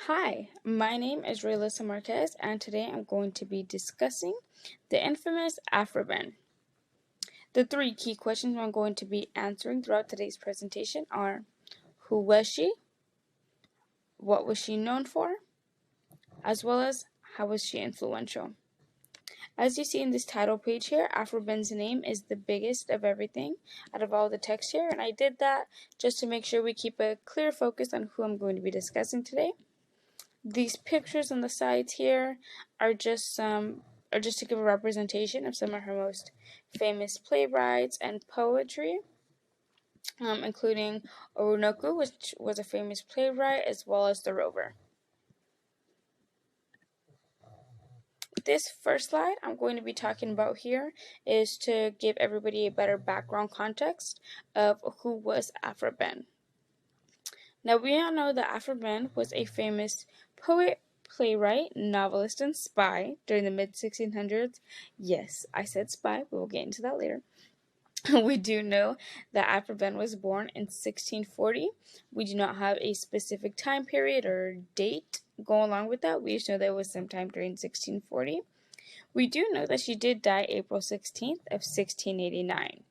Hi, my name is Raylissa Marquez, and today I'm going to be discussing the infamous Aphra Behn. The three key questions I'm going to be answering throughout today's presentation are: who was she? What was she known for? As well as how was she influential? As you see in this title page here, Aphra Behn's name is the biggest of everything out of all the text here, and I did that just to make sure we keep a clear focus on who I'm going to be discussing today. These pictures on the sides here are just to give a representation of some of her most famous playwrights and poetry, including Orinoco, which was a famous playwright, as well as The Rover. This first slide I'm going to be talking about here is to give everybody a better background context of who was Aphra Behn. Now, we all know that Aphra Behn was a famous poet, playwright, novelist, and spy during the mid-1600s. Yes, I said spy, but we'll get into that later. We do know that Aphra Behn was born in 1640. We do not have a specific time period or date go along with that. We just know that it was sometime during 1640. We do know that she did die April 16th of 1689.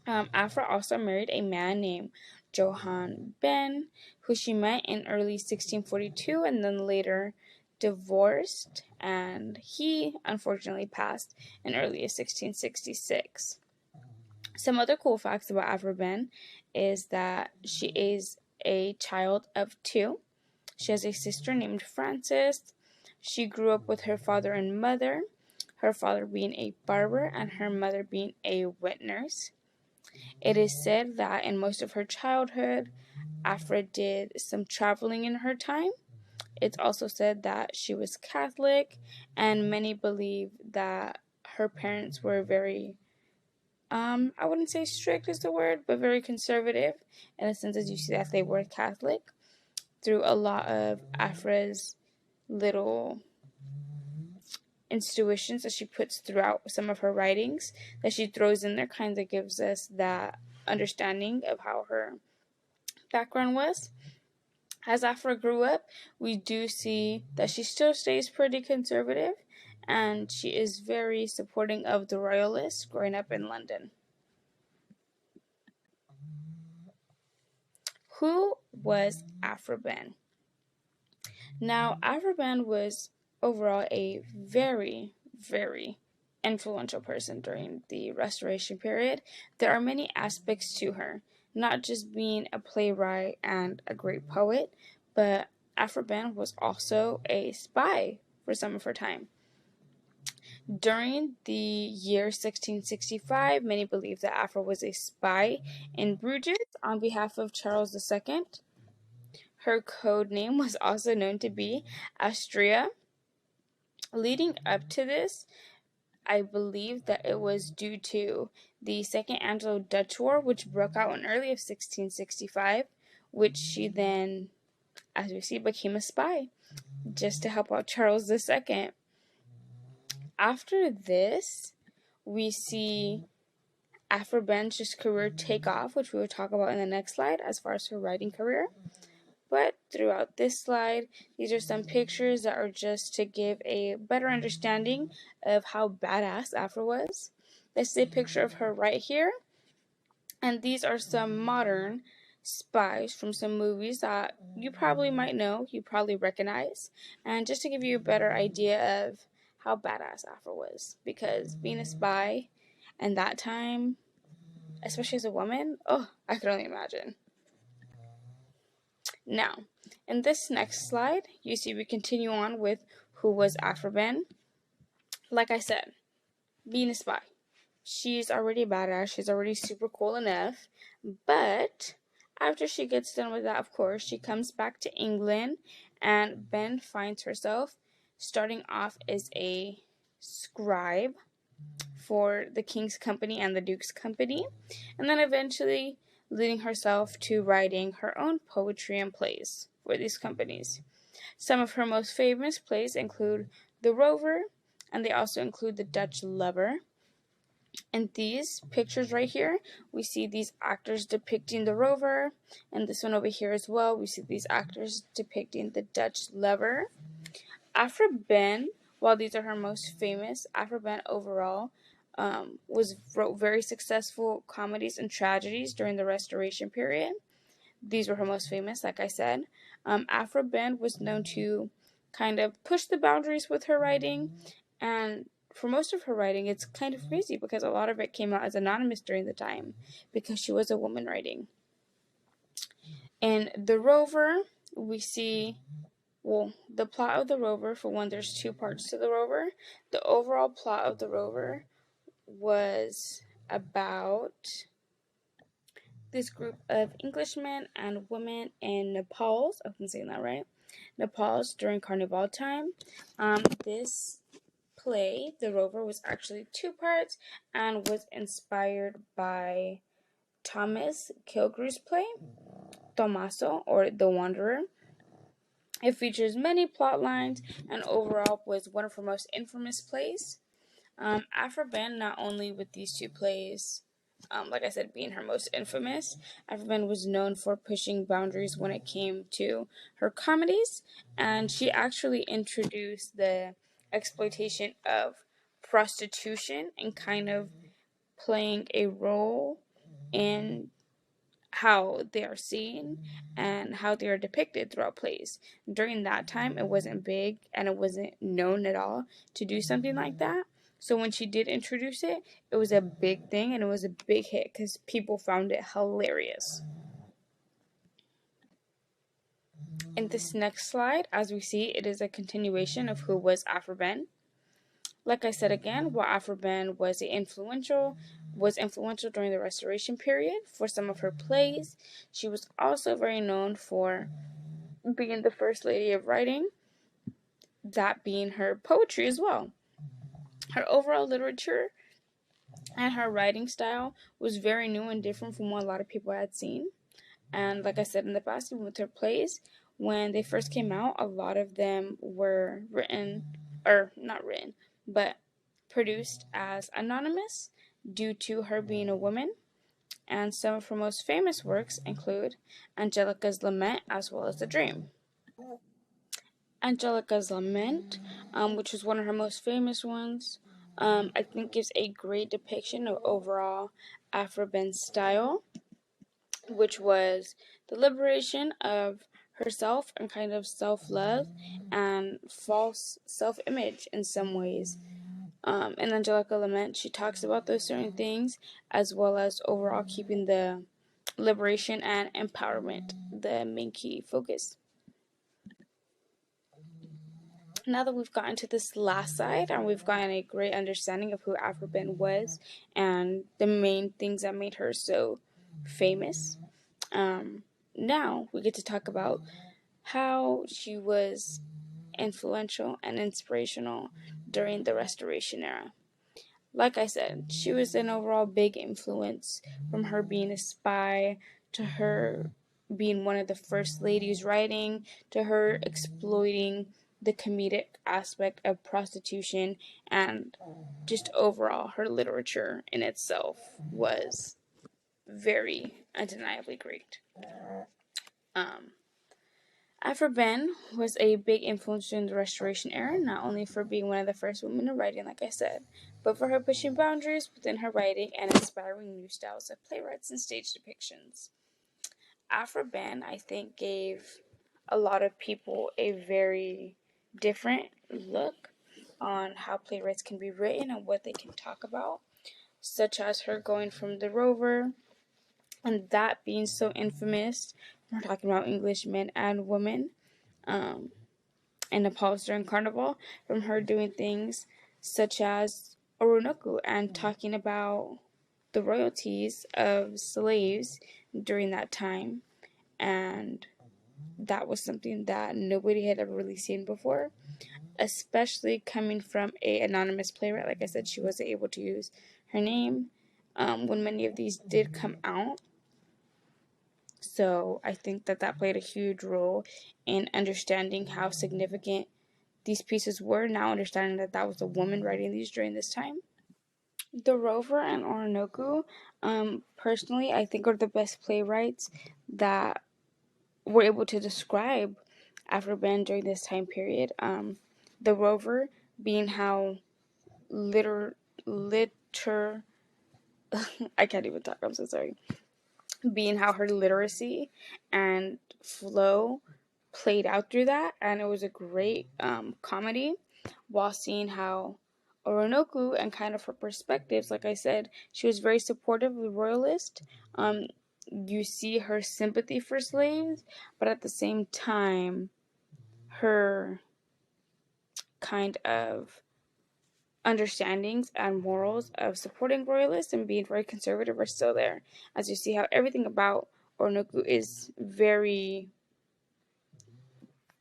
Aphra also married a man named Johann Behn, who she met in early 1642 and then later divorced, and he unfortunately passed in early 1666. Some other cool facts about Aphra Behn is that she is a child of two. She has a sister named Frances. She grew up with her father and mother, her father being a barber and her mother being a wet nurse. It is said that in most of her childhood, Aphra did some traveling in her time. It's also said that she was Catholic, and many believe that her parents were very, I wouldn't say strict is the word, but very conservative, in the sense as you see that they were Catholic, through a lot of Aphra's little intuitions that she puts throughout some of her writings that she throws in there kind of gives us that understanding of how her background was. As Aphra grew up, we do see that she still stays pretty conservative, and she is very supporting of the royalists growing up in London. Who was Aphra Behn? Now, Aphra Behn was overall a very, very influential person during the Restoration period. There are many aspects to her, not just being a playwright and a great poet, but Aphra Behn was also a spy for some of her time. During the year 1665, many believe that Aphra was a spy in Bruges on behalf of Charles II. Her code name was also known to be Astrea. Leading up to this, I believe that it was due to the Second Anglo-Dutch War, which broke out in early of 1665, which she then, as we see, became a spy, just to help out Charles II. After this, we see Aphra Behn's career take off, which we will talk about in the next slide as far as her writing career. But throughout this slide, these are some pictures that are just to give a better understanding of how badass Aphra was. This is a picture of her right here. And these are some modern spies from some movies that you probably might know, you probably recognize. And just to give you a better idea of how badass Aphra was. Because being a spy and that time, especially as a woman, oh, I could only imagine. Now, in this next slide, you see we continue on with who was Aphra Behn. Like I said, being a spy. She's already badass, she's already super cool enough, but after she gets done with that, of course, she comes back to England, and Behn finds herself starting off as a scribe for the King's Company and the Duke's Company, and then eventually leading herself to writing her own poetry and plays for these companies. Some of her most famous plays include The Rover, and they also include The Dutch Lover. In these pictures right here, we see these actors depicting the rover, and this one over here as well, we see these actors depicting the Dutch lever. Aphra Behn, while these are her most famous, Aphra Behn overall wrote very successful comedies and tragedies during the Restoration period. These were her most famous, like I said. Aphra Behn was known to kind of push the boundaries with her writing, and for most of her writing, it's kind of crazy because a lot of it came out as anonymous during the time because she was a woman writing. In The Rover, we see, well, the plot of The Rover, for one, there's two parts to The Rover. The overall plot of The Rover was about this group of Englishmen and women in Nepal. I think I'm saying that right. Nepal during Carnival time. This play, The Rover, was actually two parts and was inspired by Thomas Killigrew's play, Tommaso, or The Wanderer. It features many plot lines and overall was one of her most infamous plays. Aphra Behn, not only with these two plays, like I said, being her most infamous, Aphra Behn was known for pushing boundaries when it came to her comedies, and she actually introduced the exploitation of prostitution and kind of playing a role in how they are seen and how they are depicted throughout plays. During that time, it wasn't big and it wasn't known at all to do something like that. So when she did introduce it, it was a big thing and it was a big hit because people found it hilarious. In this next slide, as we see, it is a continuation of who was Aphra Behn. Like I said again, while Aphra Behn was influential during the Restoration period for some of her plays, she was also very known for being the first lady of writing, that being her poetry as well. Her overall literature and her writing style was very new and different from what a lot of people had seen. And like I said in the past, even with her plays, when they first came out, a lot of them were not written, but produced as anonymous due to her being a woman. And some of her most famous works include Angelica's Lament as well as The Dream. Angelica's Lament, which was one of her most famous ones, I think gives a great depiction of overall Aphra Behn's style, which was the liberation of herself and kind of self-love and false self-image in some ways. In Angelica Lament, she talks about those certain things as well as overall keeping the liberation and empowerment the main key focus. Now that we've gotten to this last side and we've gotten a great understanding of who Aphra Behn was and the main things that made her so famous, now we get to talk about how she was influential and inspirational during the Restoration era. Like I said, she was an overall big influence, from her being a spy to her being one of the first ladies writing to her exploiting the comedic aspect of prostitution, and just overall her literature in itself was very undeniably great. Aphra Behn was a big influence during the Restoration era, not only for being one of the first women in writing, like I said, but for her pushing boundaries within her writing and inspiring new styles of playwrights and stage depictions. Aphra Behn, I think, gave a lot of people a very different look on how playwrights can be written and what they can talk about, such as her going from The Rover and that being so infamous. We're talking about English men and women, and Nepal during Carnival, from her doing things such as Oronoku and talking about the royalties of slaves during that time, and that was something that nobody had ever really seen before, especially coming from a anonymous playwright. Like I said, she wasn't able to use her name when many of these did come out. So I think that played a huge role in understanding how significant these pieces were, now understanding that was a woman writing these during this time. The Rover and Orinoco, personally, I think are the best playwrights that were able to describe Aphra Behn during this time period. The Rover being how liter I can't even talk. I'm so sorry. Being how her literacy and flow played out through that, and it was a great comedy. While seeing how Orinoco and kind of her perspectives, like I said, she was very supportive of the royalist. You see her sympathy for slaves, but at the same time, her kind of understandings and morals of supporting royalists and being very conservative are still there. As you see how everything about Orinoco is very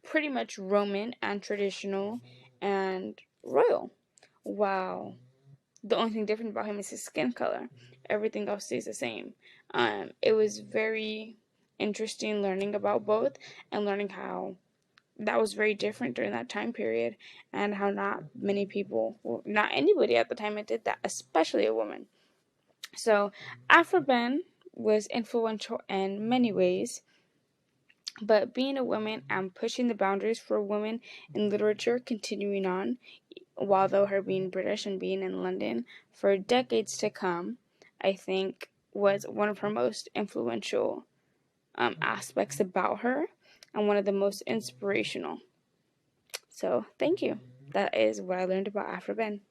pretty much Roman and traditional and royal. Wow. The only thing different about him is his skin color. Everything else stays the same. It was very interesting learning about both and learning how that was very different during that time period and how not many people, well, not anybody at the time did that, especially a woman. So Aphra Behn was influential in many ways, but being a woman and pushing the boundaries for women in literature continuing on, while though her being British and being in London for decades to come, I think was one of her most influential aspects about her and one of the most inspirational. So thank you. That is what I learned about Aphra Behn.